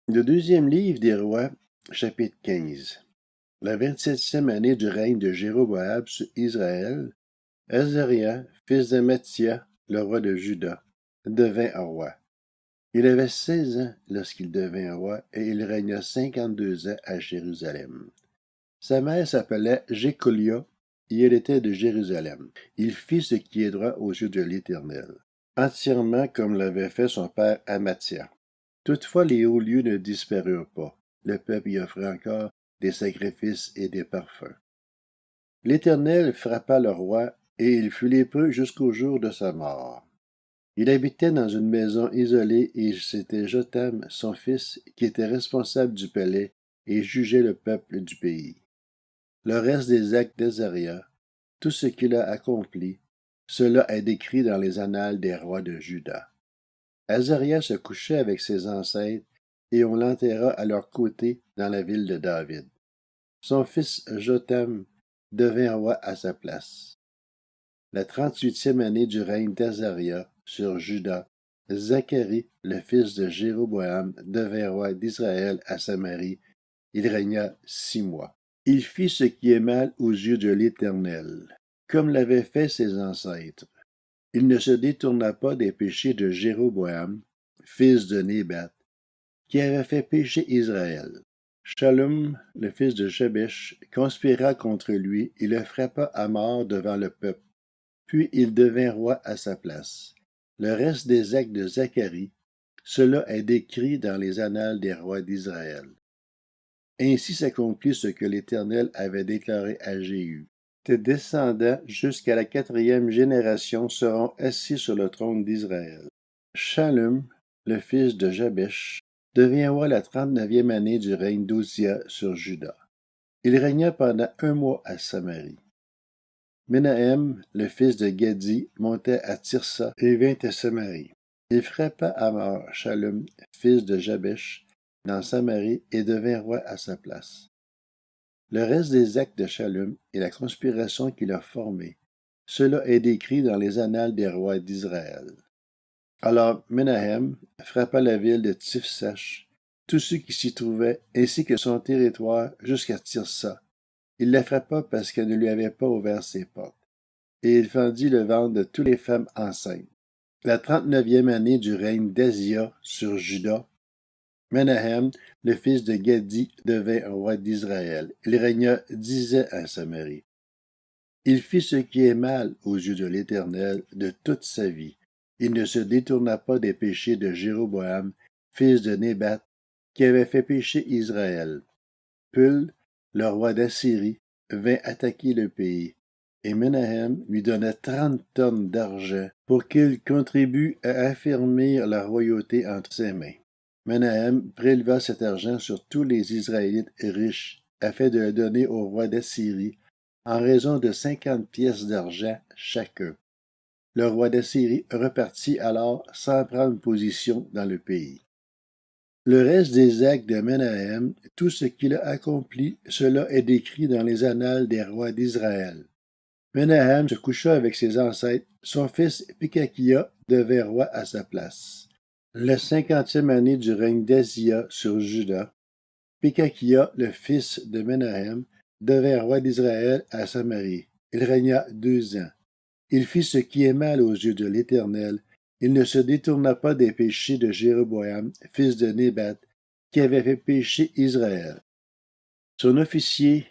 Le deuxième livre des rois, chapitre 15. La 27e année du règne de Jéroboam sur Israël, Azariah, fils de Mathia, le roi de Juda, devint roi. Il avait 16 ans lorsqu'il devint roi et il régna 52 ans à Jérusalem. Sa mère s'appelait Jécolia et elle était de Jérusalem. Il fit ce qui est droit aux yeux de l'Éternel, entièrement comme l'avait fait son père Amathia. Toutefois, les hauts lieux ne disparurent pas. Le peuple y offrait encore des sacrifices et des parfums. L'Éternel frappa le roi, et il fut lépreux jusqu'au jour de sa mort. Il habitait dans une maison isolée, et c'était Jotham, son fils, qui était responsable du palais et jugeait le peuple du pays. Le reste des actes d'Azariah, tout ce qu'il a accompli, cela est décrit dans les annales des rois de Juda. Azariah se couchait avec ses ancêtres, et on l'enterra à leur côté dans la ville de David. Son fils Jotham devint roi à sa place. La 38e année du règne d'Azariah sur Juda, Zacharie, le fils de Jéroboam, devint roi d'Israël à Samarie. Il régna 6 mois. Il fit ce qui est mal aux yeux de l'Éternel, comme l'avaient fait ses ancêtres. Il ne se détourna pas des péchés de Jéroboam, fils de Nébat, qui avait fait pécher Israël. Shallum, le fils de Jabesh, conspira contre lui et le frappa à mort devant le peuple. Puis il devint roi à sa place. Le reste des actes de Zacharie, cela est décrit dans les annales des rois d'Israël. Ainsi s'accomplit ce que l'Éternel avait déclaré à Jéhu. Tes descendants jusqu'à la 4e génération seront assis sur le trône d'Israël. Shallum, le fils de Jabesh, devient roi la 39e année du règne d'Uzziah sur Juda. Il régna pendant 1 mois à Samarie. Menahem, le fils de Gadi, monta à Tirsa et vint à Samarie. Il frappa à mort Shallum, fils de Jabesh, dans Samarie et devint roi à sa place. Le reste des actes de Shallum et la conspiration qu'il a formée, cela est décrit dans les annales des rois d'Israël. Alors Menahem frappa la ville de Tifsach, tous ceux qui s'y trouvaient, ainsi que son territoire jusqu'à Tirsa. Il la frappa parce qu'elle ne lui avait pas ouvert ses portes, et il fendit le ventre de toutes les femmes enceintes. La 39e année du règne d'Azia sur Juda, Menahem, le fils de Gadi, devint roi d'Israël. Il régna 10 ans à Samarie. Il fit ce qui est mal aux yeux de l'Éternel de toute sa vie. Il ne se détourna pas des péchés de Jéroboam, fils de Nébat, qui avait fait pécher Israël. Pul, le roi d'Assyrie, vint attaquer le pays, et Menahem lui donna 30 tonnes d'argent pour qu'il contribue à affermir la royauté entre ses mains. Menahem préleva cet argent sur tous les Israélites riches, afin de le donner au roi d'Assyrie, en raison de 50 pièces d'argent chacun. Le roi d'Assyrie repartit alors sans prendre position dans le pays. Le reste des actes de Menahem, tout ce qu'il a accompli, cela est décrit dans les annales des rois d'Israël. Menahem se coucha avec ses ancêtres, son fils Pekakia devint roi à sa place. La 50e année du règne d'Azia sur Juda, Pekakia, le fils de Menahem, devint roi d'Israël à Samarie. Il régna 2 ans. Il fit ce qui est mal aux yeux de l'Éternel. Il ne se détourna pas des péchés de Jéroboam, fils de Nébat, qui avait fait pécher Israël. Son officier,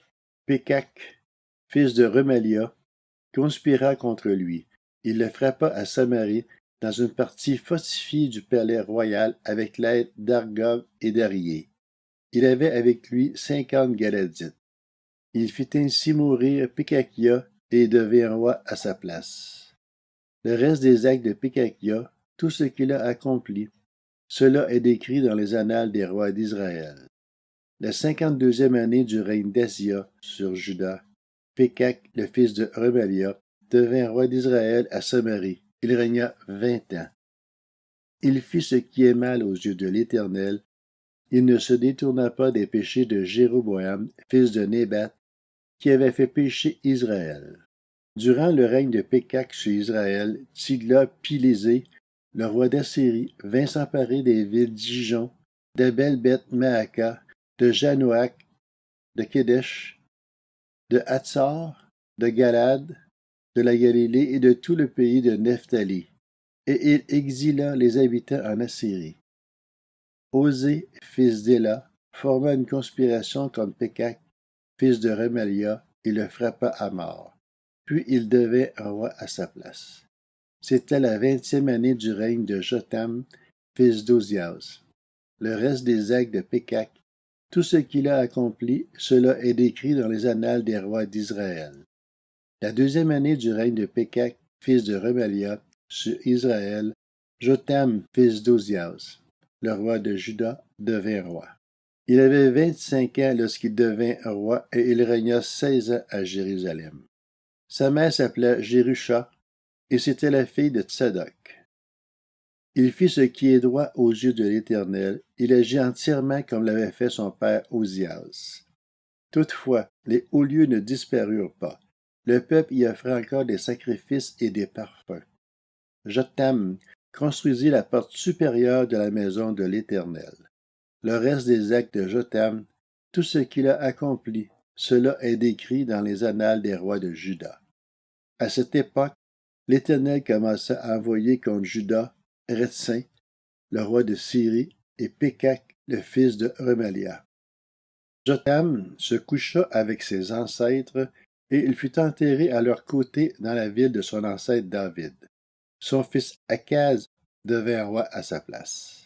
Pékak, fils de Remalia, conspira contre lui. Il le frappa à Samarie, dans une partie fortifiée du palais royal avec l'aide d'Argob et d'Arié. Il avait avec lui 50 Galadites. Il fit ainsi mourir Pékakia et devint roi à sa place. Le reste des actes de Pékakia, tout ce qu'il a accompli, cela est décrit dans les annales des rois d'Israël. La 52e année du règne d'Azia sur Juda, Pékak, le fils de Remalia, devint roi d'Israël à Samarie. Il régna 20 ans. Il fit ce qui est mal aux yeux de l'Éternel. Il ne se détourna pas des péchés de Jéroboam, fils de Nébat, qui avait fait pécher Israël. Durant le règne de Pékak sur Israël, Tigla-Pilésé, le roi d'Assyrie, vint s'emparer des villes d'Ijon, d'Abel-Beth-Maaka, de Janoach, de Kédesh, de Hatzor, de Galad, de la Galilée et de tout le pays de Nephtali. Et il exila les habitants en Assyrie. Osée, fils d'Éla, forma une conspiration contre Pékak, fils de Remalia, et le frappa à mort. Puis il devint un roi à sa place. C'était la 20e année du règne de Jotham, fils d'Ozias. Le reste des actes de Pékak, tout ce qu'il a accompli, cela est décrit dans les annales des rois d'Israël. La 2e année du règne de Pékak, fils de Remalia, sur Israël, Jotham, fils d'Ozias, le roi de Juda, devint roi. Il avait 25 ans lorsqu'il devint roi et il régna 16 ans à Jérusalem. Sa mère s'appelait Jérusha et c'était la fille de Tsadok. Il fit ce qui est droit aux yeux de l'Éternel. Il agit entièrement comme l'avait fait son père Ozias. Toutefois, les hauts lieux ne disparurent pas. Le peuple y offrait encore des sacrifices et des parfums. Jotham construisit la porte supérieure de la maison de l'Éternel. Le reste des actes de Jotham, tout ce qu'il a accompli, cela est décrit dans les annales des rois de Juda. À cette époque, l'Éternel commença à envoyer contre Juda Rétsin, le roi de Syrie, et Pékak, le fils de Remalia. Jotham se coucha avec ses ancêtres, et il fut enterré à leur côté dans la ville de son ancêtre David. Son fils Akaz devint roi à sa place.